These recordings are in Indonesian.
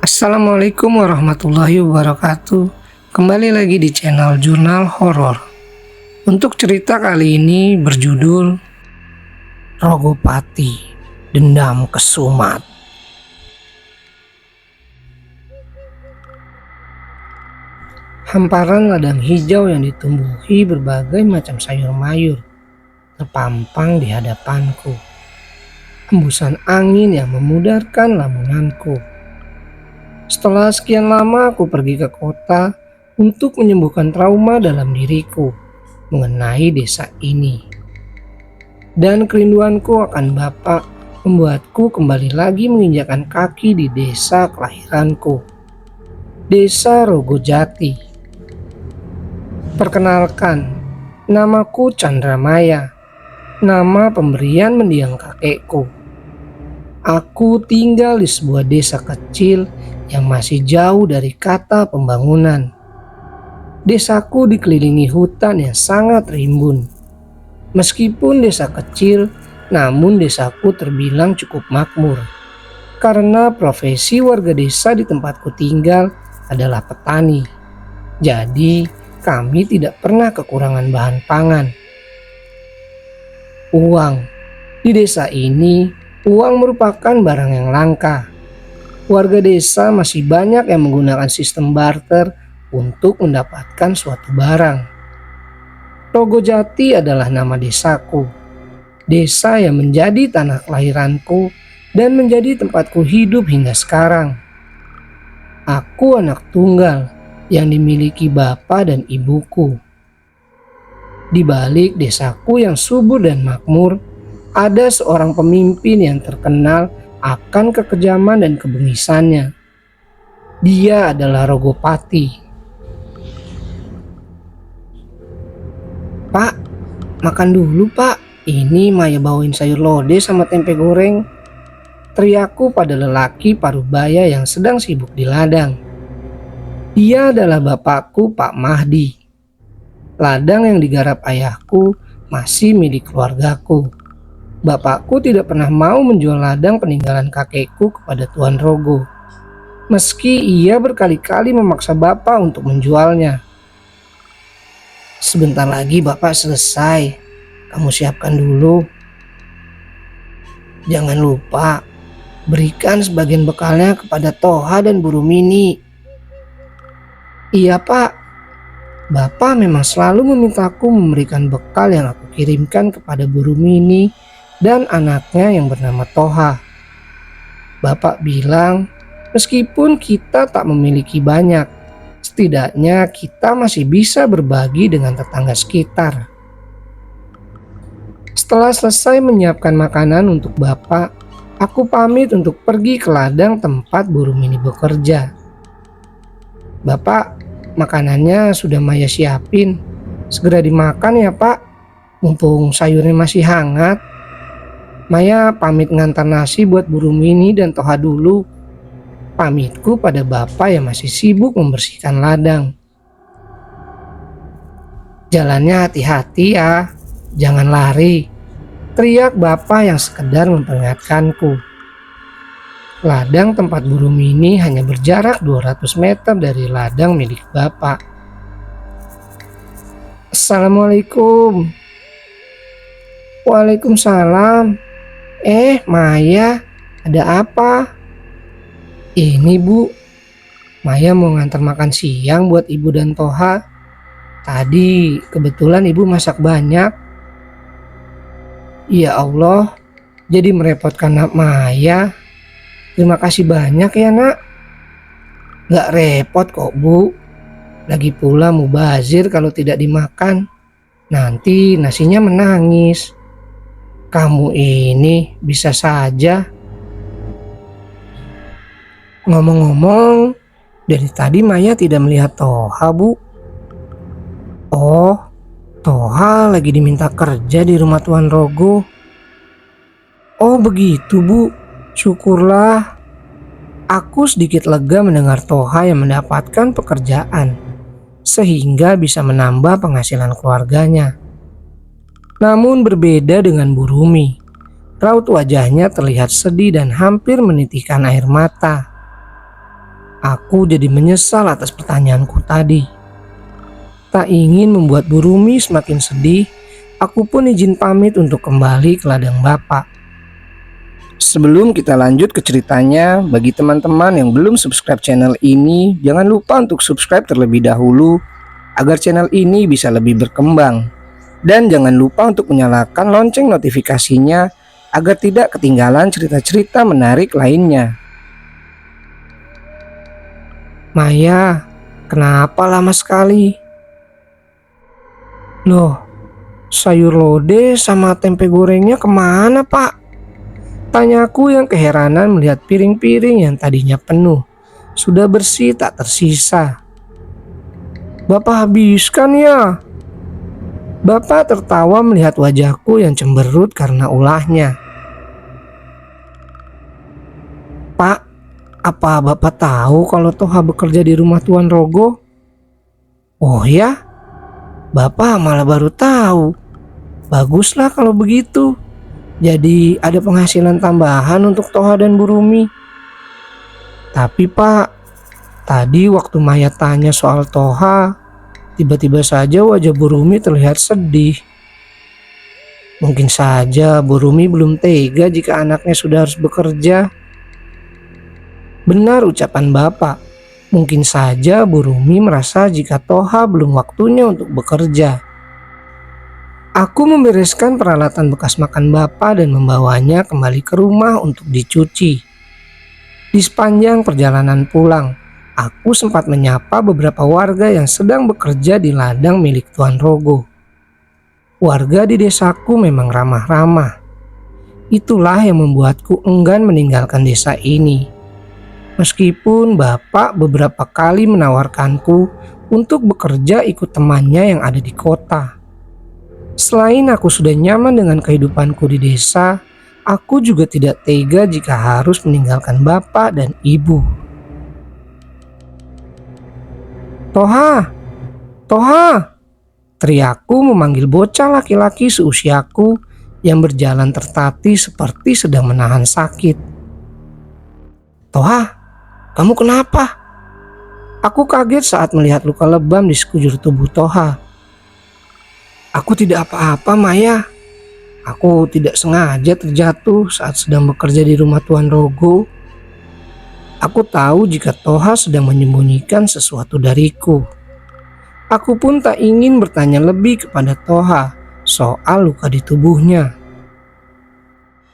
Assalamualaikum warahmatullahi wabarakatuh. Kembali lagi di channel Jurnal Horor. Untuk cerita kali ini berjudul Rogopati, Dendam Kesumat. Hamparan ladang hijau yang ditumbuhi berbagai macam sayur mayur terpampang di hadapanku. Hembusan angin yang memudarkan lamunanku. Setelah sekian lama aku pergi ke kota untuk menyembuhkan trauma dalam diriku mengenai desa ini. Dan kerinduanku akan Bapak membuatku kembali lagi menginjakkan kaki di desa kelahiranku, Desa Rogojati. Perkenalkan, namaku Chandramaya, nama pemberian mendiang kakekku. Aku tinggal di sebuah desa kecil yang masih jauh dari kata pembangunan. Desaku dikelilingi hutan yang sangat rimbun. Meskipun desa kecil, namun desaku terbilang cukup makmur. Karena profesi warga desa di tempatku tinggal adalah petani. Jadi, kami tidak pernah kekurangan bahan pangan. Uang. Di desa ini, uang merupakan barang yang langka. Warga desa masih banyak yang menggunakan sistem barter untuk mendapatkan suatu barang. Rogojati adalah nama desaku, desa yang menjadi tanah kelahiranku dan menjadi tempatku hidup hingga sekarang. Aku anak tunggal yang dimiliki bapak dan ibuku. Di balik desaku yang subur dan makmur, ada seorang pemimpin yang terkenal akan kekejaman dan kebengisannya. Dia adalah Rogopati. Pak, makan dulu pak. Ini Maya bawain sayur lodeh sama tempe goreng. Teriakku pada lelaki parubaya yang sedang sibuk di ladang. Dia adalah bapakku, Pak Mahdi. Ladang yang digarap ayahku masih milik keluargaku. Bapakku tidak pernah mau menjual ladang peninggalan kakekku kepada Tuan Rogo. Meski ia berkali-kali memaksa bapak untuk menjualnya. Sebentar lagi bapak selesai. Kamu siapkan dulu. Jangan lupa, berikan sebagian bekalnya kepada Toha dan Bu Rumini. Iya pak. Bapak memang selalu memintaku memberikan bekal yang aku kirimkan kepada Bu Rumini dan anaknya yang bernama Toha. Bapak bilang, meskipun kita tak memiliki banyak, setidaknya kita masih bisa berbagi dengan tetangga sekitar. Setelah selesai menyiapkan makanan untuk Bapak, aku pamit untuk pergi ke ladang tempat Bu Rumini bekerja. Bapak, makanannya sudah Maya siapin. Segera dimakan ya Pak, mumpung sayurnya masih hangat. Maya pamit ngantar nasi buat Bu Rumini dan Toha dulu. Pamitku pada bapak yang masih sibuk membersihkan ladang. Jalannya hati-hati ya, jangan lari. Teriak bapak yang sekedar memperingatkanku. Ladang tempat Bu Rumini hanya berjarak 200 meter dari ladang milik bapak. Assalamualaikum. Waalaikumsalam. Maya, ada apa? Ini Bu, Maya mau ngantar makan siang buat Ibu dan Toha. Tadi kebetulan Ibu masak banyak. Ya Allah, jadi merepotkan Nak Maya. Terima kasih banyak ya Nak. Gak repot kok Bu. Lagi pula mubazir kalau tidak dimakan. Nanti nasinya menangis. Kamu ini bisa saja. Ngomong-ngomong, dari tadi Maya tidak melihat Toha Bu. Oh, Toha lagi diminta kerja di rumah Tuan Rogo. Oh begitu Bu, syukurlah. Aku sedikit lega mendengar Toha yang mendapatkan pekerjaan, sehingga bisa menambah penghasilan keluarganya. Namun berbeda dengan Bu Rumi. Raut wajahnya terlihat sedih dan hampir menitikkan air mata. Aku jadi menyesal atas pertanyaanku tadi. Tak ingin membuat Bu Rumi semakin sedih, aku pun izin pamit untuk kembali ke ladang Bapak. Sebelum kita lanjut ke ceritanya, bagi teman-teman yang belum subscribe channel ini, jangan lupa untuk subscribe terlebih dahulu agar channel ini bisa lebih berkembang. Dan jangan lupa untuk menyalakan lonceng notifikasinya agar tidak ketinggalan cerita-cerita menarik lainnya. Maya, kenapa lama sekali? Loh, sayur lodeh sama tempe gorengnya kemana, Pak? Tanyaku yang keheranan melihat piring-piring yang tadinya penuh sudah bersih tak tersisa. Bapak habiskan ya? Bapak tertawa melihat wajahku yang cemberut karena ulahnya. Pak, apa Bapak tahu kalau Toha bekerja di rumah Tuan Rogo? Oh ya? Bapak malah baru tahu. Baguslah kalau begitu. Jadi ada penghasilan tambahan untuk Toha dan Bu Rumi. Tapi Pak, tadi waktu Maya tanya soal Toha, tiba-tiba saja wajah Bu Rumi terlihat sedih. Mungkin saja Bu Rumi belum tega jika anaknya sudah harus bekerja. Benar ucapan Bapak. Mungkin saja Bu Rumi merasa jika Toha belum waktunya untuk bekerja. Aku membereskan peralatan bekas makan Bapak dan membawanya kembali ke rumah untuk dicuci. Di sepanjang perjalanan pulang, aku sempat menyapa beberapa warga yang sedang bekerja di ladang milik Tuan Rogo. Warga di desaku memang ramah-ramah. Itulah yang membuatku enggan meninggalkan desa ini. Meskipun Bapak beberapa kali menawarkanku untuk bekerja ikut temannya yang ada di kota. Selain aku sudah nyaman dengan kehidupanku di desa, aku juga tidak tega jika harus meninggalkan bapak dan ibu. Toha, Toha, teriakku memanggil bocah laki-laki seusiaku yang berjalan tertatih seperti sedang menahan sakit. Toha, kamu kenapa? Aku kaget saat melihat luka lebam di sekujur tubuh Toha. Aku tidak apa-apa, Maya. Aku tidak sengaja terjatuh saat sedang bekerja di rumah Tuan Rogo. Aku tahu jika Toha sedang menyembunyikan sesuatu dariku. Aku pun tak ingin bertanya lebih kepada Toha soal luka di tubuhnya.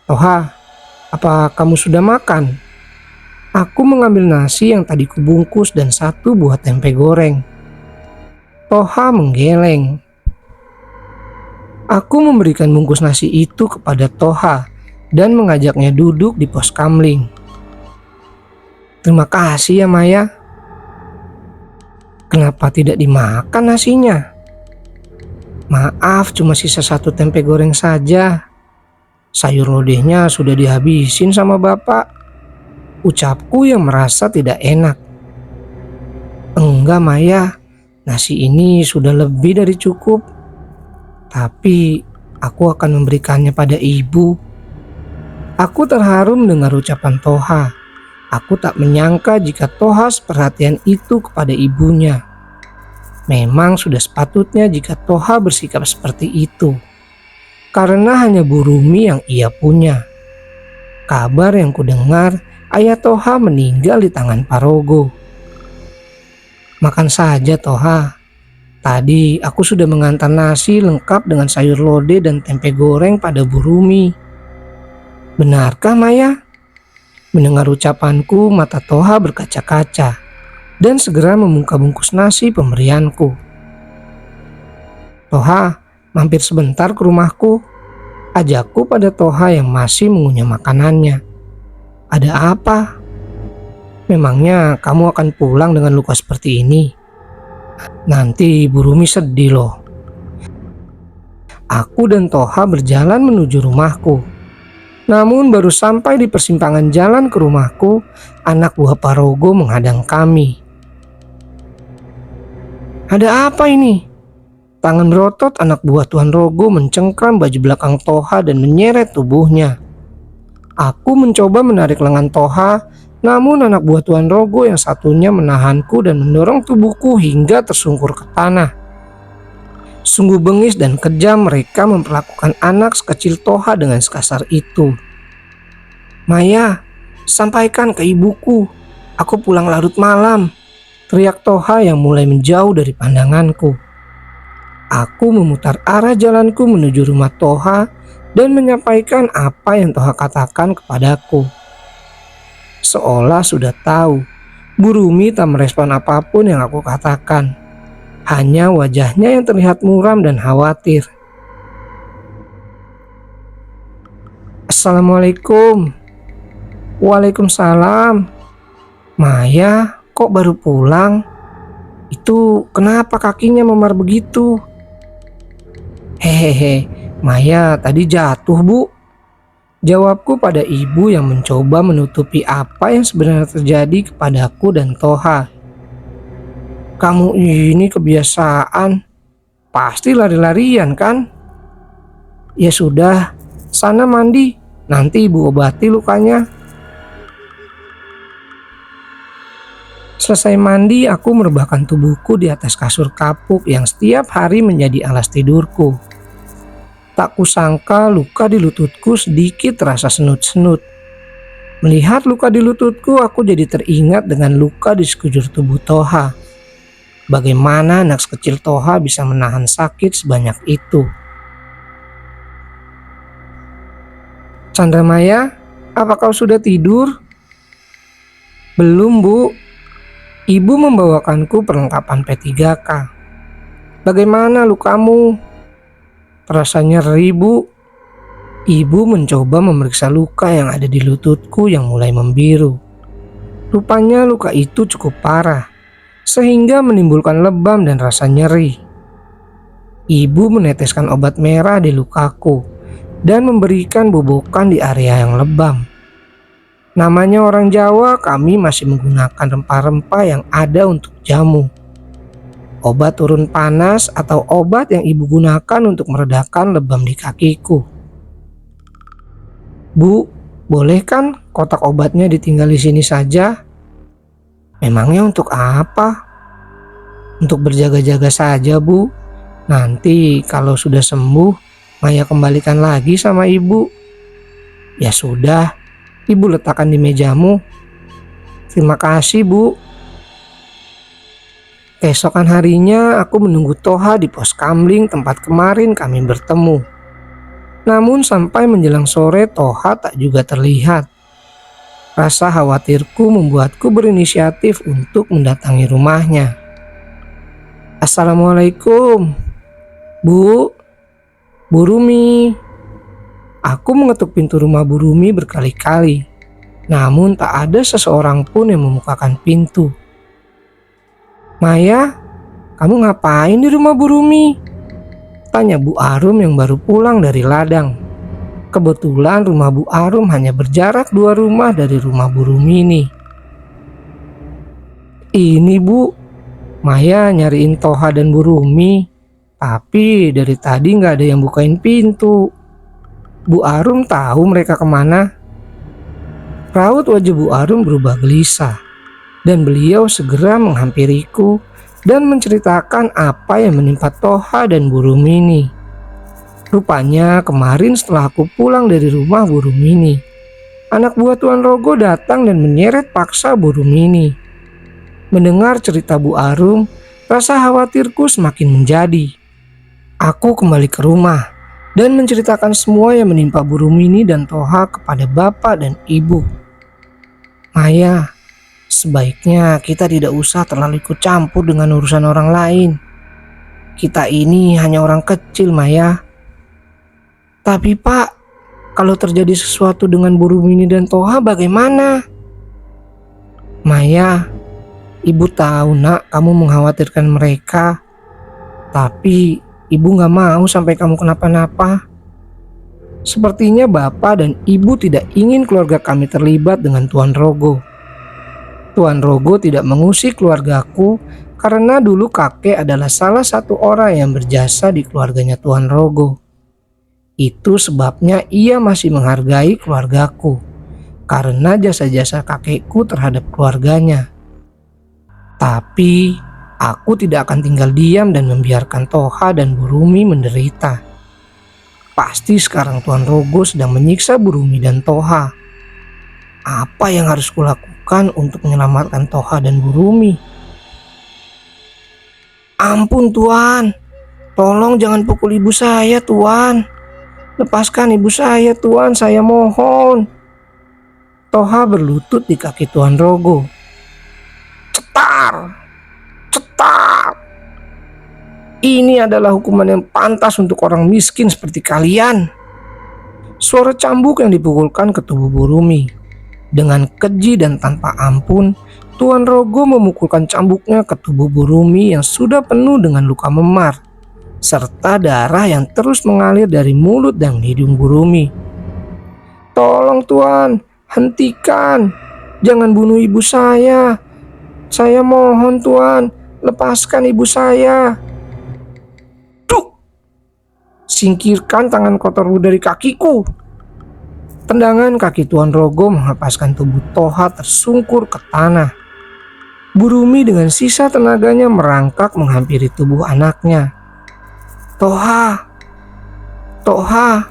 Toha, apa kamu sudah makan? Aku mengambil nasi yang tadi kubungkus dan satu buah tempe goreng. Toha menggeleng. Aku memberikan bungkus nasi itu kepada Toha dan mengajaknya duduk di pos kamling. Terima kasih ya Maya. Kenapa tidak dimakan nasinya? Maaf, cuma sisa satu tempe goreng saja. Sayur lodehnya sudah dihabisin sama bapak. Ucapku yang merasa tidak enak. Enggak Maya, nasi ini sudah lebih dari cukup. Tapi aku akan memberikannya pada ibu. Aku terharu mendengar ucapan Toha. Aku tak menyangka jika Toha seperhatian itu kepada ibunya. Memang sudah sepatutnya jika Toha bersikap seperti itu. Karena hanya Bu Rumi yang ia punya. Kabar yang kudengar, ayah Toha meninggal di tangan Parogo. Makan saja Toha. Tadi aku sudah mengantar nasi lengkap dengan sayur lodeh dan tempe goreng pada Bu Rumi. Benarkah Maya? Mendengar ucapanku, mata Toha berkaca-kaca dan segera membuka bungkus nasi pemberianku. Toha, mampir sebentar ke rumahku. Ajakku pada Toha yang masih mengunyah makanannya. Ada apa? Memangnya kamu akan pulang dengan luka seperti ini? Nanti Bu Rumi sedih loh. Aku dan Toha berjalan menuju rumahku. Namun baru sampai di persimpangan jalan ke rumahku, anak buah Parogo menghadang kami. Ada apa ini? Tangan berotot anak buah Tuan Rogo mencengkram baju belakang Toha dan menyeret tubuhnya. Aku mencoba menarik lengan Toha, Namun anak buah Tuan Rogo yang satunya menahanku dan mendorong tubuhku hingga tersungkur ke tanah. Sungguh bengis dan kejam mereka memperlakukan anak sekecil Toha dengan sekasar itu. "Maya, sampaikan ke ibuku, aku pulang larut malam," teriak Toha yang mulai menjauh dari pandanganku. Aku memutar arah jalanku menuju rumah Toha dan menyampaikan apa yang Toha katakan kepadaku. Seolah sudah tahu, Bu Rumi tak merespon apapun yang aku katakan. Hanya wajahnya yang terlihat muram dan khawatir. "Assalamualaikum." "Waalaikumsalam. Maya, kok baru pulang? Itu kenapa kakinya memar begitu?" "Hehehe, Maya tadi jatuh, Bu," jawabku pada ibu yang mencoba menutupi apa yang sebenarnya terjadi kepadaku dan Toha. "Kamu ini kebiasaan, pasti lari-larian kan? Ya sudah, sana mandi, nanti ibu obati lukanya." Selesai mandi, aku merebahkan tubuhku di atas kasur kapuk yang setiap hari menjadi alas tidurku. Tak kusangka luka di lututku sedikit terasa senut-senut. Melihat luka di lututku, aku jadi teringat dengan luka di sekujur tubuh Toha. Bagaimana anak sekecil Toha bisa menahan sakit sebanyak itu? "Chandramaya, apa kau sudah tidur?" "Belum, Bu. Ibu membawakanku perlengkapan P3K. Bagaimana lukamu?" "Terasa nyeri, Bu." Ibu mencoba memeriksa luka yang ada di lututku yang mulai membiru. Rupanya luka itu cukup parah, sehingga menimbulkan lebam dan rasa nyeri. Ibu meneteskan obat merah di lukaku dan memberikan bobokan di area yang lebam. Namanya orang Jawa, kami masih menggunakan rempah-rempah yang ada untuk jamu. Obat turun panas atau obat yang ibu gunakan untuk meredakan lebam di kakiku. "Bu, boleh kan kotak obatnya ditinggal di sini saja?" "Memangnya untuk apa?" "Untuk berjaga-jaga saja, Bu. Nanti kalau sudah sembuh, Maya kembalikan lagi sama ibu." "Ya sudah, ibu letakkan di mejamu." "Terima kasih, Bu." Keesokan harinya aku menunggu Toha di pos kamling tempat kemarin kami bertemu. Namun sampai menjelang sore Toha tak juga terlihat. Rasa khawatirku membuatku berinisiatif untuk mendatangi rumahnya. "Assalamualaikum, Bu. Bu Rumi." Aku mengetuk pintu rumah Bu Rumi berkali-kali, namun tak ada seseorang pun yang membukakan pintu. "Maya, kamu ngapain di rumah Bu Rumi?" tanya Bu Arum yang baru pulang dari ladang. Kebetulan rumah Bu Arum hanya berjarak 2 rumah dari rumah Bu Rumi ini. "Ini, Bu, Maya nyariin Toha dan Bu Rumi, tapi dari tadi nggak ada yang bukain pintu. Bu Arum tahu mereka kemana?" Raut wajah Bu Arum berubah gelisah, dan beliau segera menghampiriku dan menceritakan apa yang menimpa Toha dan Bu Rumi ini. Rupanya kemarin setelah aku pulang dari rumah Bu Rumi ini, anak buah Tuan Rogo datang dan menyeret paksa Bu Rumi ini. Mendengar cerita Bu Arum, rasa khawatirku semakin menjadi. Aku kembali ke rumah dan menceritakan semua yang menimpa Bu Rumi ini dan Toha kepada bapak dan ibu. "Maya, sebaiknya kita tidak usah terlalu ikut campur dengan urusan orang lain. Kita ini hanya orang kecil, Maya." "Tapi Pak, kalau terjadi sesuatu dengan Bu Rumini dan Toha bagaimana?" "Maya, ibu tahu nak kamu mengkhawatirkan mereka. Tapi ibu gak mau sampai kamu kenapa-napa. Sepertinya bapak dan ibu tidak ingin keluarga kami terlibat dengan Tuan Rogo. Tuan Rogo tidak mengusik keluargaku karena dulu kakek adalah salah satu orang yang berjasa di keluarganya Tuan Rogo. Itu sebabnya ia masih menghargai keluargaku. karena jasa-jasa kakekku terhadap keluarganya. Tapi aku tidak akan tinggal diam dan membiarkan Toha dan Burumi menderita. Pasti sekarang Tuan Rogo sedang menyiksa Burumi dan Toha. Apa yang harus kulakukan untuk menyelamatkan Toha dan Burumi? Ampun Tuan, tolong jangan pukul ibu saya Tuan. Lepaskan ibu saya Tuan, saya mohon. Toha berlutut di kaki Tuan Rogo. Cetar, cetar. Ini adalah hukuman yang pantas untuk orang miskin seperti kalian. Suara cambuk yang dipukulkan ke tubuh Burumi. Dengan keji dan tanpa ampun, Tuan Rogo memukulkan cambuknya ke tubuh Burumi yang sudah penuh dengan luka memar, serta darah yang terus mengalir dari mulut dan hidung Burumi. Tolong Tuan, hentikan. Jangan bunuh ibu saya. Saya mohon Tuan, lepaskan ibu saya. Duh! Singkirkan tangan kotormu dari kakiku. Tendangan kaki Tuan Rogo melepaskan tubuh Toha tersungkur ke tanah. Burumi dengan sisa tenaganya merangkak menghampiri tubuh anaknya. Toha, Toha,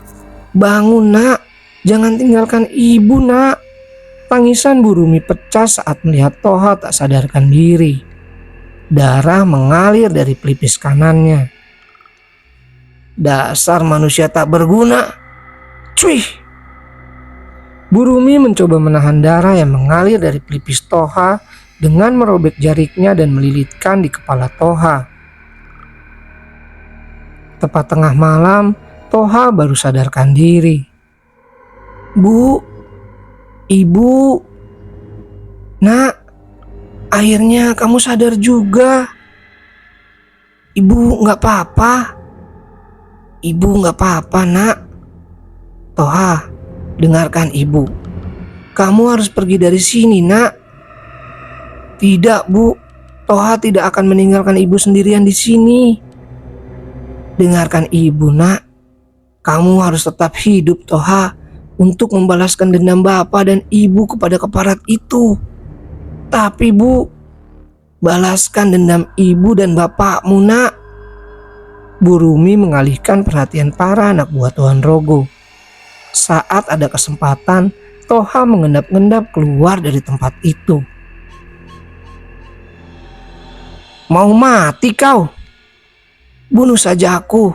bangun nak, jangan tinggalkan ibu nak. Tangisan Burumi pecah saat melihat Toha tak sadarkan diri. Darah mengalir dari pelipis kanannya. Dasar manusia tak berguna. Cuih! Burumi mencoba menahan darah yang mengalir dari pelipis Toha dengan merobek jariknya dan melilitkan di kepala Toha. Tepat tengah malam, Toha baru sadarkan diri. Bu, ibu, nak, akhirnya kamu sadar juga. Ibu gak apa-apa. Ibu gak apa-apa nak. Toha, dengarkan ibu. Kamu harus pergi dari sini nak. Tidak bu, Toha tidak akan meninggalkan ibu sendirian di sini. Dengarkan ibu nak. Kamu harus tetap hidup Toha untuk membalaskan dendam bapak dan ibu kepada keparat itu. Tapi bu, balaskan dendam ibu dan bapakmu nak. Burumi mengalihkan perhatian para anak buah Tuan Rogo. Saat ada kesempatan, Toha mengendap-endap keluar dari tempat itu. Mau mati kau? Bunuh saja aku.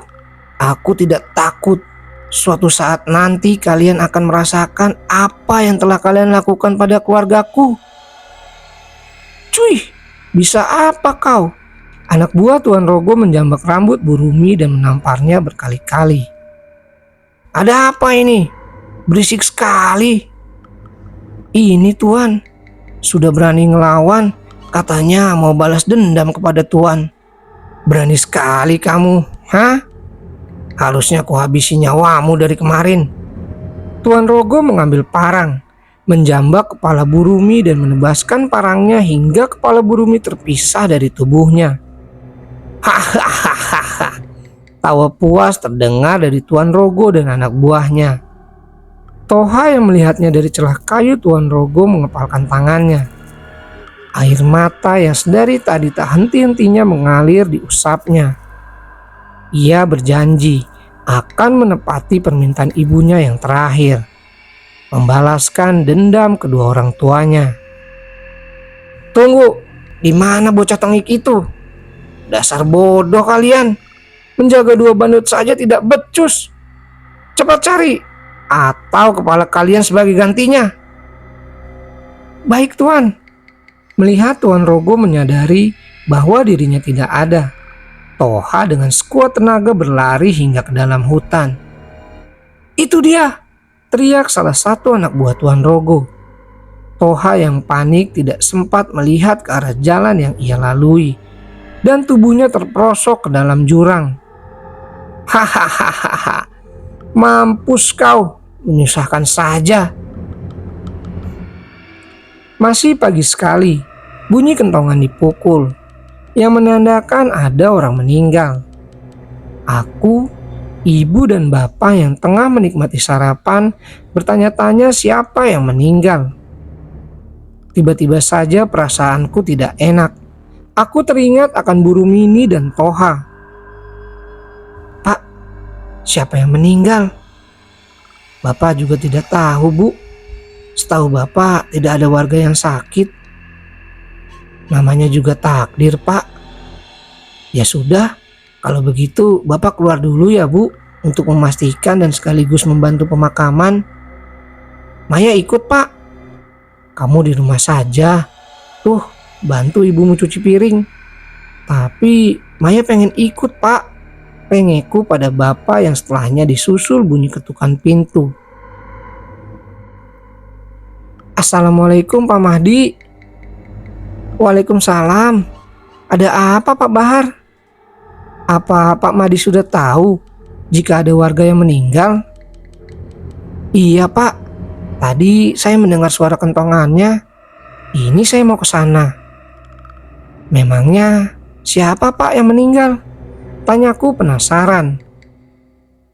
Aku tidak takut. Suatu saat nanti kalian akan merasakan apa yang telah kalian lakukan pada keluargaku. Cuy, bisa apa kau? Anak buah Tuan Rogo menjambak rambut Burumi dan menamparnya berkali-kali. Ada apa ini? Berisik sekali. Ini Tuan, sudah berani ngelawan, katanya mau balas dendam kepada Tuan. Berani sekali kamu, hah? Harusnya kuhabisi nyawamu dari kemarin. Tuan Rogo mengambil parang, menjambak kepala Burumi dan menebaskan parangnya hingga kepala Burumi terpisah dari tubuhnya. Hahaha. Tawa puas terdengar dari Tuan Rogo dan anak buahnya. Toha yang melihatnya dari celah kayu Tuan Rogo mengepalkan tangannya. Air mata yang sedari tadi tak henti-hentinya mengalir diusapnya. Ia berjanji akan menepati permintaan ibunya yang terakhir, membalaskan dendam kedua orang tuanya. Tunggu, di mana bocah tengik itu? Dasar bodoh kalian, menjaga dua bandut saja tidak becus. Cepat cari, atau kepala kalian sebagai gantinya. Baik Tuan. Melihat Tuan Rogo menyadari bahwa dirinya tidak ada, Toha dengan sekuat tenaga berlari hingga ke dalam hutan. Itu dia, teriak salah satu anak buah Tuan Rogo. Toha yang panik tidak sempat melihat ke arah jalan yang ia lalui, dan tubuhnya terperosok ke dalam jurang. Hahaha, mampus kau, menyusahkan saja. Masih pagi sekali, bunyi kentongan dipukul, yang menandakan ada orang meninggal. Aku Ibu dan bapak yang tengah menikmati sarapan bertanya-tanya siapa yang meninggal. Tiba-tiba saja perasaanku tidak enak. Aku teringat akan Bu Rumini dan Toha. Pak, siapa yang meninggal? Bapak juga tidak tahu, Bu. Setahu Bapak tidak ada warga yang sakit. Namanya juga takdir, Pak. Ya sudah, kalau begitu Bapak keluar dulu ya, Bu, untuk memastikan dan sekaligus membantu pemakaman. Maya ikut, Pak. Kamu di rumah saja. Tuh, bantu ibumu cuci piring. Tapi Maya pengen ikut, Pak. Pengeku pada Bapak yang setelahnya disusul bunyi ketukan pintu. Assalamualaikum Pak Mahdi. Waalaikumsalam. Ada apa Pak Bahar? Apa Pak Mahdi sudah tahu jika ada warga yang meninggal? Iya Pak, tadi saya mendengar suara kentongannya. Ini saya mau ke sana. Memangnya siapa Pak yang meninggal? Tanyaku penasaran.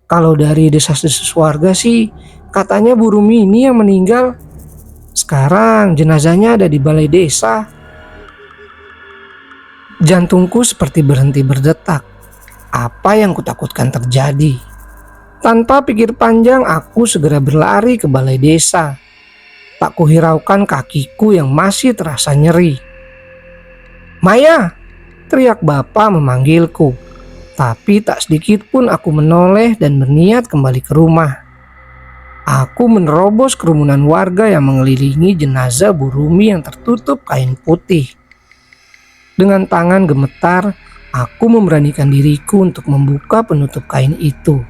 Kalau dari desas-desus warga sih katanya Bu Rumini yang meninggal. Sekarang jenazahnya ada di balai desa. Jantungku seperti berhenti berdetak. Apa yang kutakutkan terjadi? Tanpa pikir panjang aku segera berlari ke balai desa. Tak kuhiraukan kakiku yang masih terasa nyeri. Maya! Teriak bapak memanggilku. Tapi tak sedikit pun aku menoleh dan berniat kembali ke rumah. Aku menerobos kerumunan warga yang mengelilingi jenazah Bu Rumi yang tertutup kain putih. Dengan tangan gemetar, aku memberanikan diriku untuk membuka penutup kain itu.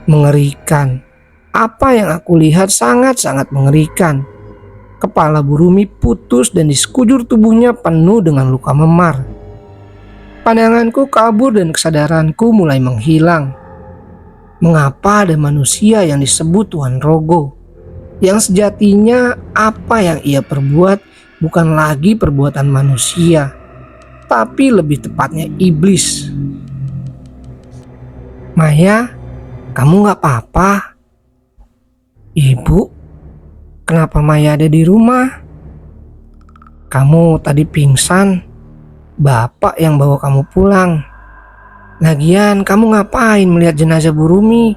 Mengerikan. Apa yang aku lihat sangat-sangat mengerikan. Kepala Bu Rumi putus dan di sekujur tubuhnya penuh dengan luka memar. Pandanganku kabur dan kesadaranku mulai menghilang. Mengapa ada manusia yang disebut Tuan Rogo? Yang sejatinya apa yang ia perbuat bukan lagi perbuatan manusia, tapi lebih tepatnya iblis. Maya, kamu gak apa-apa? Ibu, kenapa Maya ada di rumah? Kamu tadi pingsan, bapak yang bawa kamu pulang. Lagian kamu ngapain melihat jenazah Bu Rumi?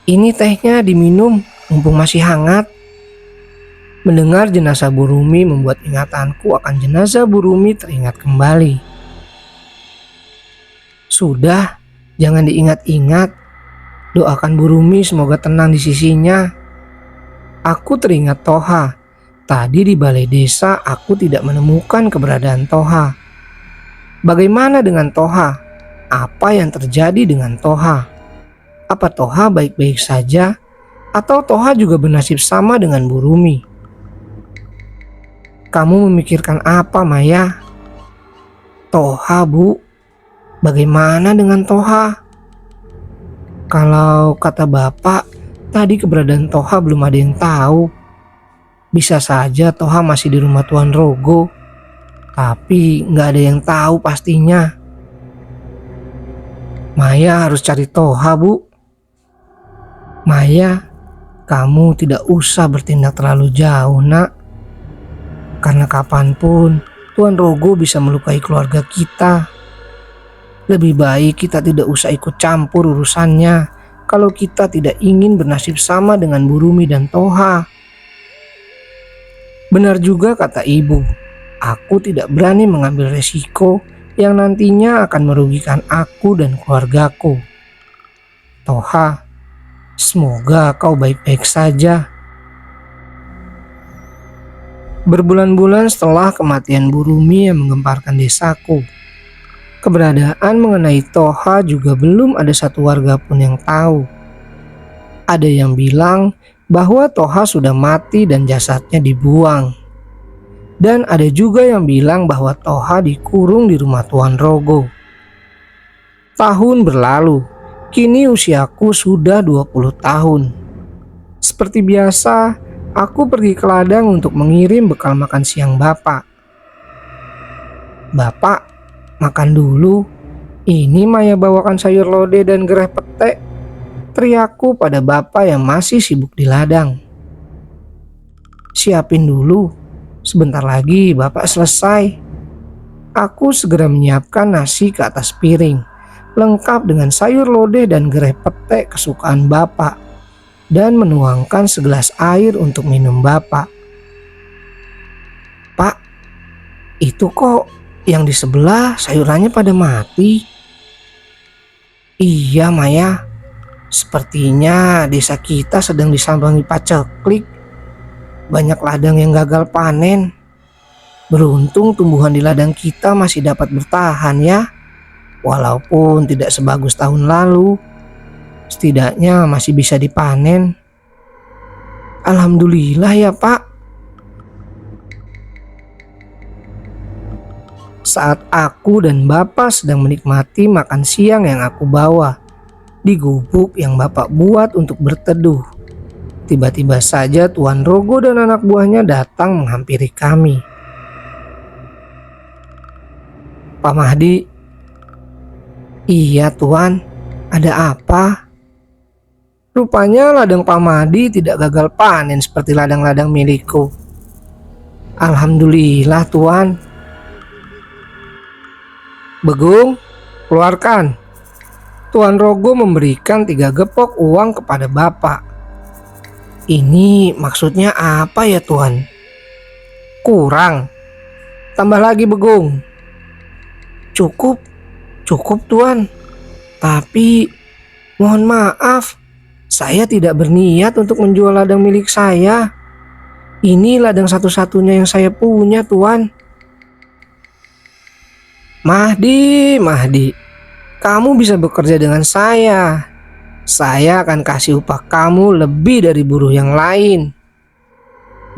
Ini tehnya diminum mumpung masih hangat. Mendengar jenazah Bu Rumi membuat ingatanku akan jenazah Bu Rumi teringat kembali. Sudah, jangan diingat-ingat. Doakan Bu Rumi semoga tenang di sisinya. Aku teringat Toha. Tadi di balai desa aku tidak menemukan keberadaan Toha. Bagaimana dengan Toha? Apa yang terjadi dengan Toha? Apa Toha baik-baik saja? Atau Toha juga bernasib sama dengan Bu Rumi? Kamu memikirkan apa, Maya? Toha, Bu. Bagaimana dengan Toha? Kalau kata Bapak, tadi keberadaan Toha belum ada yang tahu. Bisa saja Toha masih di rumah Tuan Rogo. Tapi nggak ada yang tahu pastinya. Maya harus cari Toha, Bu. Maya, kamu tidak usah bertindak terlalu jauh, Nak. Karena kapanpun Tuan Rogo bisa melukai keluarga kita. Lebih baik kita tidak usah ikut campur urusannya kalau kita tidak ingin bernasib sama dengan Bu Rumi dan Toha. Benar juga kata ibu, aku tidak berani mengambil resiko yang nantinya akan merugikan aku dan keluargaku. Toha, semoga kau baik-baik saja. Berbulan-bulan setelah kematian Bu Rumi yang menggemparkan desaku, keberadaan mengenai Toha juga belum ada satu warga pun yang tahu. Ada yang bilang bahwa Toha sudah mati dan jasadnya dibuang. Dan ada juga yang bilang bahwa Toha dikurung di rumah Tuan Rogo. Tahun berlalu, kini usiaku sudah 20 tahun. Seperti biasa, aku pergi ke ladang untuk mengirim bekal makan siang Bapak. Bapak, makan dulu. Ini Maya bawakan sayur lodeh dan gereh pete, teriakku pada bapak yang masih sibuk di ladang. Siapin dulu, sebentar lagi bapak selesai. Aku segera menyiapkan nasi ke atas piring, lengkap dengan sayur lodeh dan gereh pete kesukaan bapak, dan menuangkan segelas air untuk minum bapak. Pak, itu kok yang di sebelah sayurannya pada mati? Iya Maya, sepertinya desa kita sedang disambangi paceklik. Banyak ladang yang gagal panen. Beruntung tumbuhan di ladang kita masih dapat bertahan ya. Walaupun tidak sebagus tahun lalu, setidaknya masih bisa dipanen. Alhamdulillah ya Pak. Saat aku dan Bapak sedang menikmati makan siang yang aku bawa di gubuk yang Bapak buat untuk berteduh, tiba-tiba saja Tuan Rogo dan anak buahnya datang menghampiri kami. Pak Mahdi. Iya Tuan, ada apa? Rupanya ladang Pak Mahdi tidak gagal panen seperti ladang-ladang milikku. Alhamdulillah Tuan. Begung, keluarkan. Tuan Rogo memberikan 3 gepok uang kepada Bapak. Ini maksudnya apa ya Tuan? Kurang. Tambah lagi Begung. Cukup Tuan. Tapi mohon maaf, saya tidak berniat untuk menjual ladang milik saya. Ini ladang satu-satunya yang saya punya Tuan. Mahdi, kamu bisa bekerja dengan saya. Saya akan kasih upah kamu lebih dari buruh yang lain.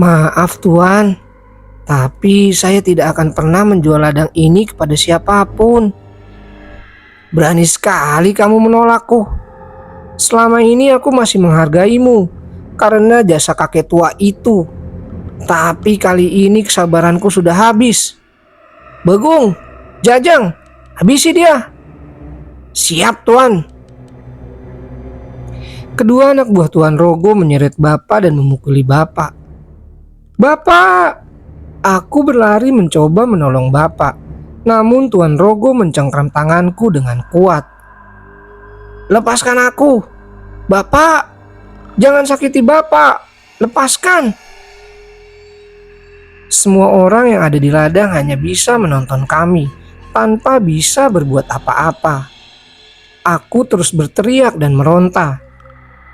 Maaf Tuan, tapi saya tidak akan pernah menjual ladang ini kepada siapapun. Berani sekali kamu menolakku. Selama ini aku masih menghargaimu karena jasa kakek tua itu. Tapi kali ini kesabaranku sudah habis. Begung, Jajang, habisi dia. Siap Tuan. Kedua anak buah Tuan Rogo menyeret Bapak dan memukuli Bapak. Bapak! Aku berlari mencoba menolong Bapak. Namun Tuan Rogo mencengkram tanganku dengan kuat. Lepaskan aku. Bapak, jangan sakiti Bapak. Lepaskan. Semua orang yang ada di ladang hanya bisa menonton kami tanpa bisa berbuat apa-apa. Aku terus berteriak dan meronta.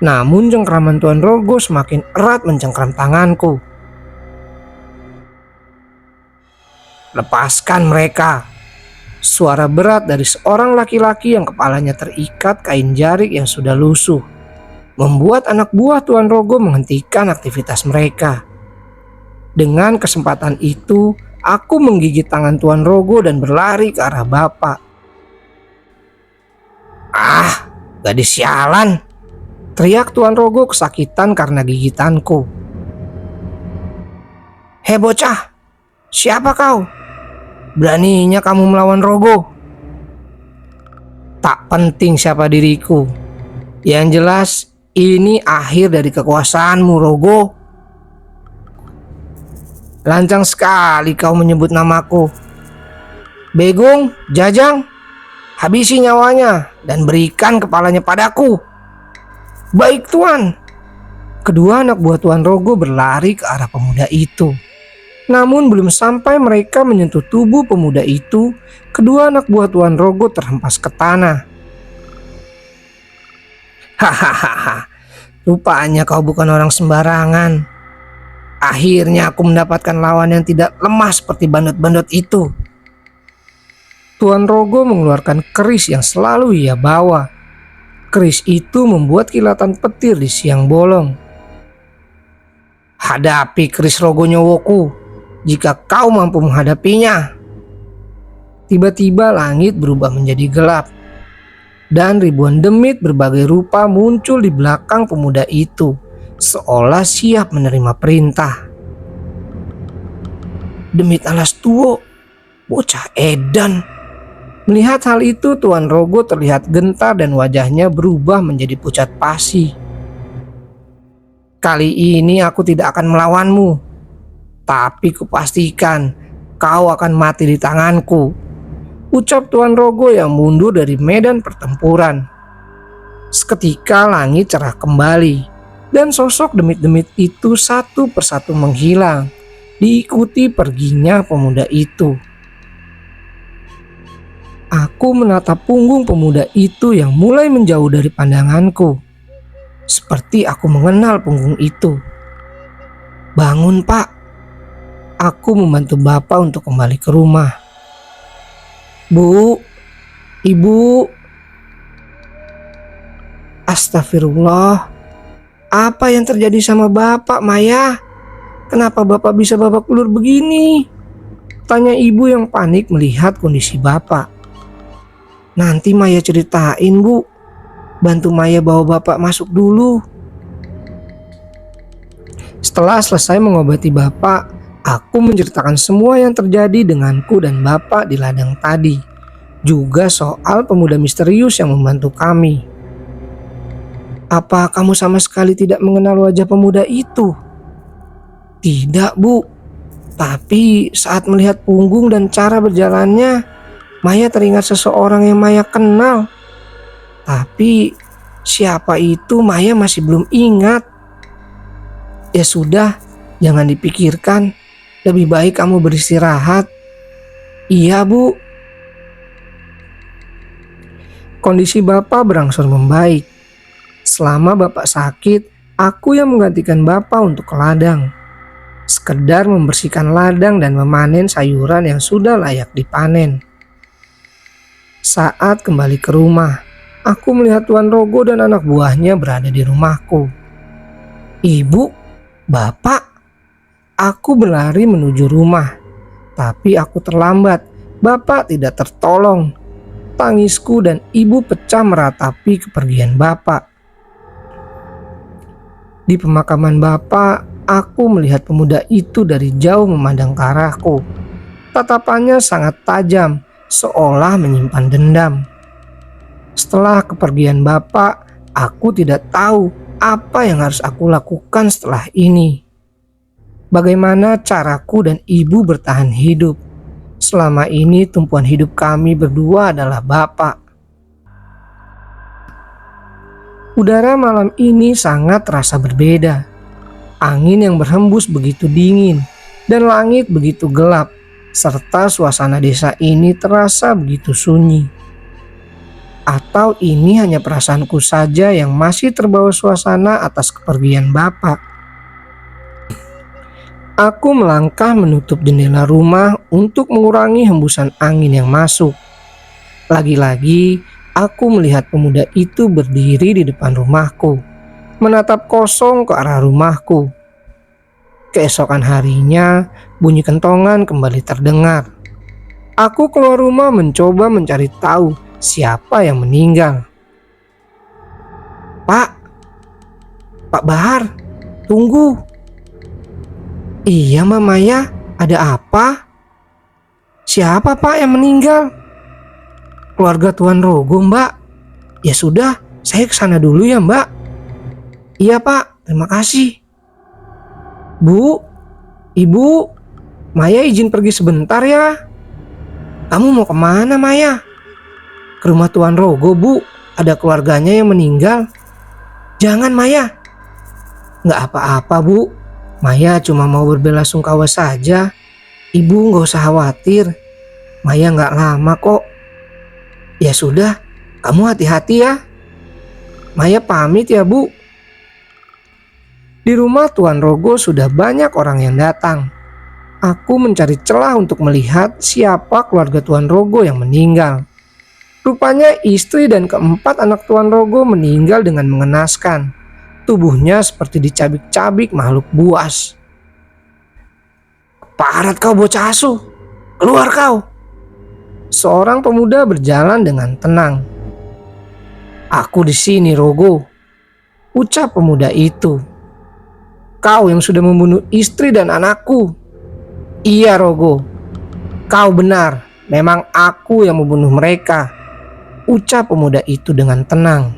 Namun cengkraman Tuan Rogo semakin erat mencengkram tanganku. Lepaskan mereka. Suara berat dari seorang laki-laki yang kepalanya terikat kain jarik yang sudah lusuh membuat anak buah Tuan Rogo menghentikan aktivitas mereka. Dengan kesempatan itu, aku menggigit tangan Tuan Rogo dan berlari ke arah Bapak. Ah, gadis sialan! Teriak Tuan Rogo kesakitan karena gigitanku. Hei bocah, siapa kau? Beraninya kamu melawan Rogo? Tak penting siapa diriku. Yang jelas, ini akhir dari kekuasaanmu Rogo. Lancang sekali kau menyebut namaku. Begung, Jajang, habisi nyawanya dan berikan kepalanya padaku. Baik Tuan. Kedua anak buah Tuan Rogo berlari ke arah pemuda itu. Namun belum sampai mereka menyentuh tubuh pemuda itu, kedua anak buah Tuan Rogo terhempas ke tanah. Hahaha, rupanya kau bukan orang sembarangan. Akhirnya aku mendapatkan lawan yang tidak lemah seperti bandot-bandot itu. Tuan Rogo mengeluarkan keris yang selalu ia bawa. Keris itu membuat kilatan petir di siang bolong. Hadapi keris Rogo Nyowoku jika kau mampu menghadapinya. Tiba-tiba langit berubah menjadi gelap. Dan ribuan demit berbagai rupa muncul di belakang pemuda itu, seolah siap menerima perintah. Demit alas tuo, bocah edan. Melihat hal itu, Tuan Rogo terlihat gentar dan wajahnya berubah menjadi pucat pasi. Kali ini aku tidak akan melawanmu, tapi kupastikan kau akan mati di tanganku, ucap Tuan Rogo yang mundur dari medan pertempuran. Seketika langit cerah kembali, dan sosok demit-demit itu satu persatu menghilang, diikuti perginya pemuda itu. Aku menatap punggung pemuda itu yang mulai menjauh dari pandanganku. Seperti aku mengenal punggung itu. Bangun, Pak. Aku membantu Bapak untuk kembali ke rumah. Bu, Ibu. Astagfirullah. Apa yang terjadi sama Bapak, Maya? Kenapa Bapak bisa babak belur begini? Tanya ibu yang panik melihat kondisi Bapak. Nanti Maya ceritain, Bu. Bantu Maya bawa Bapak masuk dulu. Setelah selesai mengobati Bapak, aku menceritakan semua yang terjadi denganku dan Bapak di ladang tadi. Juga soal pemuda misterius yang membantu kami. Apa kamu sama sekali tidak mengenal wajah pemuda itu? Tidak, Bu. Tapi saat melihat punggung dan cara berjalannya, Maya teringat seseorang yang Maya kenal. Tapi siapa itu Maya masih belum ingat. Ya sudah, jangan dipikirkan. Lebih baik kamu beristirahat. Iya, Bu. Kondisi Bapak berangsur membaik. Selama Bapak sakit, aku yang menggantikan Bapak untuk ke ladang. Sekedar membersihkan ladang dan memanen sayuran yang sudah layak dipanen. Saat kembali ke rumah, aku melihat Tuan Rogo dan anak buahnya berada di rumahku. Ibu, Bapak, aku berlari menuju rumah. Tapi aku terlambat, Bapak tidak tertolong. Tangisku dan ibu pecah meratapi kepergian Bapak. Di pemakaman Bapak, aku melihat pemuda itu dari jauh memandang ke arahku. Tatapannya sangat tajam, seolah menyimpan dendam. Setelah kepergian Bapak, aku tidak tahu apa yang harus aku lakukan setelah ini. Bagaimana caraku dan ibu bertahan hidup? Selama ini tumpuan hidup kami berdua adalah Bapak. Udara malam ini sangat terasa berbeda. Angin yang berhembus begitu dingin dan langit begitu gelap, serta suasana desa ini terasa begitu sunyi. Atau ini hanya perasaanku saja yang masih terbawa suasana atas kepergian Bapak. Aku melangkah menutup jendela rumah untuk mengurangi hembusan angin yang masuk. Lagi-lagi, aku melihat pemuda itu berdiri di depan rumahku, menatap kosong ke arah rumahku. Keesokan harinya, bunyi kentongan kembali terdengar. Aku keluar rumah mencoba mencari tahu siapa yang meninggal. Pak Bahar, tunggu. Iya, Mama Maya, ada apa? Siapa Pak yang meninggal? Keluarga Tuan Rogo, Mbak. Ya sudah, saya kesana dulu ya, Mbak. Iya Pak, terima kasih. Bu, Ibu, Maya izin pergi sebentar ya. Kamu mau kemana, Maya? Ke rumah Tuan Rogo, Bu. Ada keluarganya yang meninggal. Jangan, Maya. Nggak apa-apa, Bu. Maya cuma mau berbelasungkawa saja. Ibu nggak usah khawatir. Maya nggak lama kok. Ya sudah, kamu hati-hati ya. Maya pamit ya, Bu. Di rumah Tuan Rogo sudah banyak orang yang datang. Aku mencari celah untuk melihat siapa keluarga Tuan Rogo yang meninggal. Rupanya istri dan keempat anak Tuan Rogo meninggal dengan mengenaskan. Tubuhnya seperti dicabik-cabik makhluk buas. Parat kau bocah asuh, keluar kau. Seorang pemuda berjalan dengan tenang. Aku di sini, Rogo, ucap pemuda itu. Kau yang sudah membunuh istri dan anakku. Iya, Rogo, kau benar. Memang aku yang membunuh mereka, ucap pemuda itu dengan tenang.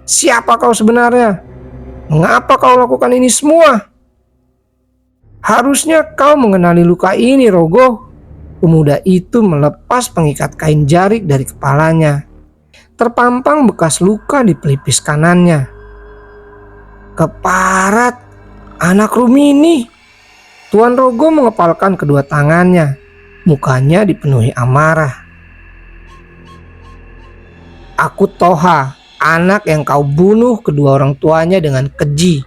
Siapa kau sebenarnya? Mengapa kau lakukan ini semua? Harusnya kau mengenali luka ini, Rogo. Pemuda itu melepas pengikat kain jarik dari kepalanya. Terpampang bekas luka di pelipis kanannya. Keparat, anak Rumini. Tuan Rogo mengepalkan kedua tangannya. Mukanya dipenuhi amarah. Aku Toha, anak yang kau bunuh kedua orang tuanya dengan keji.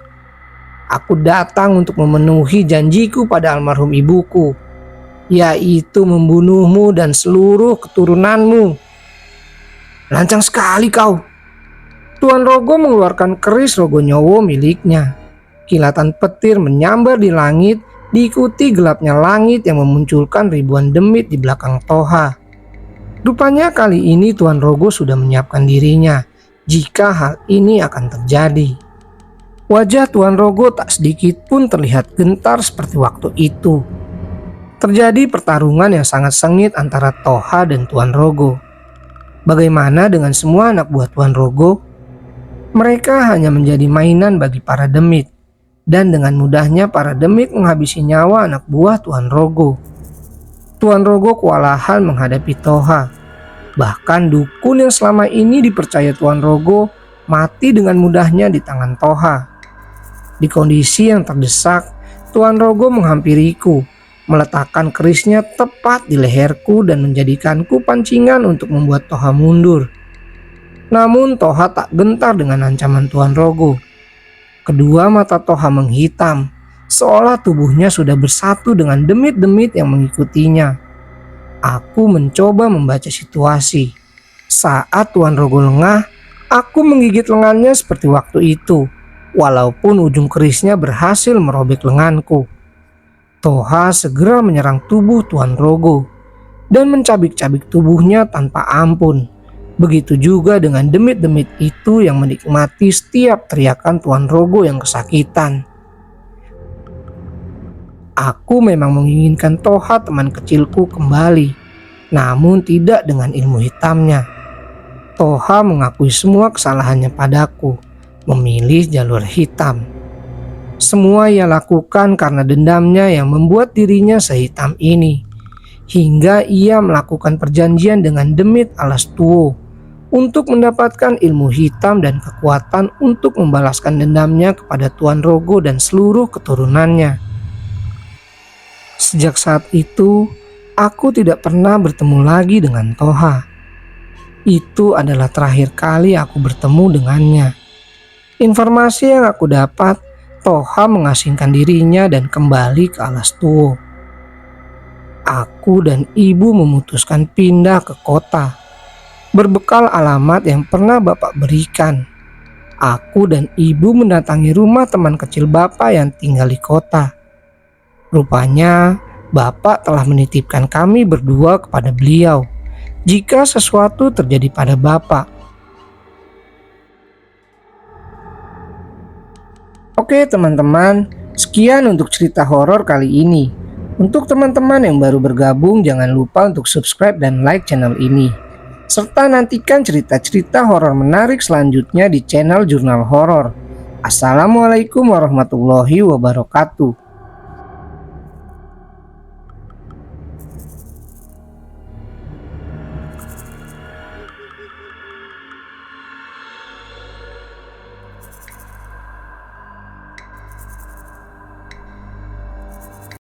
Aku datang untuk memenuhi janjiku pada almarhum ibuku, yaitu membunuhmu dan seluruh keturunanmu. Lancang sekali kau. Tuan Rogo mengeluarkan keris Rogo Nyowo miliknya. Kilatan petir menyambar di langit, diikuti gelapnya langit yang memunculkan ribuan demit di belakang Toha. Rupanya kali ini Tuan Rogo sudah menyiapkan dirinya jika hal ini akan terjadi. Wajah Tuan Rogo tak sedikit pun terlihat gentar seperti waktu itu. Terjadi pertarungan yang sangat sengit antara Toha dan Tuan Rogo. Bagaimana dengan semua anak buah Tuan Rogo? Mereka hanya menjadi mainan bagi para demit, dan dengan mudahnya para demit menghabisi nyawa anak buah Tuan Rogo. Tuan Rogo kewalahan menghadapi Toha. Bahkan dukun yang selama ini dipercaya Tuan Rogo mati dengan mudahnya di tangan Toha. Di kondisi yang terdesak, Tuan Rogo menghampiriku, meletakkan kerisnya tepat di leherku dan menjadikanku pancingan untuk membuat Toha mundur. Namun Toha tak gentar dengan ancaman Tuan Rogo. Kedua mata Toha menghitam, seolah tubuhnya sudah bersatu dengan demit-demit yang mengikutinya. Aku mencoba membaca situasi. Saat Tuan Rogo lengah, aku menggigit lengannya seperti waktu itu, walaupun ujung kerisnya berhasil merobek lenganku. Toha segera menyerang tubuh Tuan Rogo dan mencabik-cabik tubuhnya tanpa ampun. Begitu juga dengan demit-demit itu yang menikmati setiap teriakan Tuan Rogo yang kesakitan. Aku memang menginginkan Toha teman kecilku kembali, namun tidak dengan ilmu hitamnya. Toha mengakui semua kesalahannya padaku, memilih jalur hitam. Semua ia lakukan karena dendamnya yang membuat dirinya sehitam ini. Hingga ia melakukan perjanjian dengan demit alas Tuo untuk mendapatkan ilmu hitam dan kekuatan untuk membalaskan dendamnya kepada Tuan Rogo dan seluruh keturunannya. Sejak saat itu, aku tidak pernah bertemu lagi dengan Toha. Itu adalah terakhir kali aku bertemu dengannya. Informasi yang aku dapat, Toha mengasingkan dirinya dan kembali ke alas Tuo. Aku dan ibu memutuskan pindah ke kota. Berbekal alamat yang pernah Bapak berikan, aku dan ibu mendatangi rumah teman kecil Bapak yang tinggal di kota. Rupanya Bapak telah menitipkan kami berdua kepada beliau jika sesuatu terjadi pada Bapak. Oke teman-teman, sekian untuk cerita horor kali ini. Untuk teman-teman yang baru bergabung, jangan lupa untuk subscribe dan like channel ini. Serta nantikan cerita-cerita horor menarik selanjutnya di channel Jurnal Horor. Assalamualaikum warahmatullahi wabarakatuh.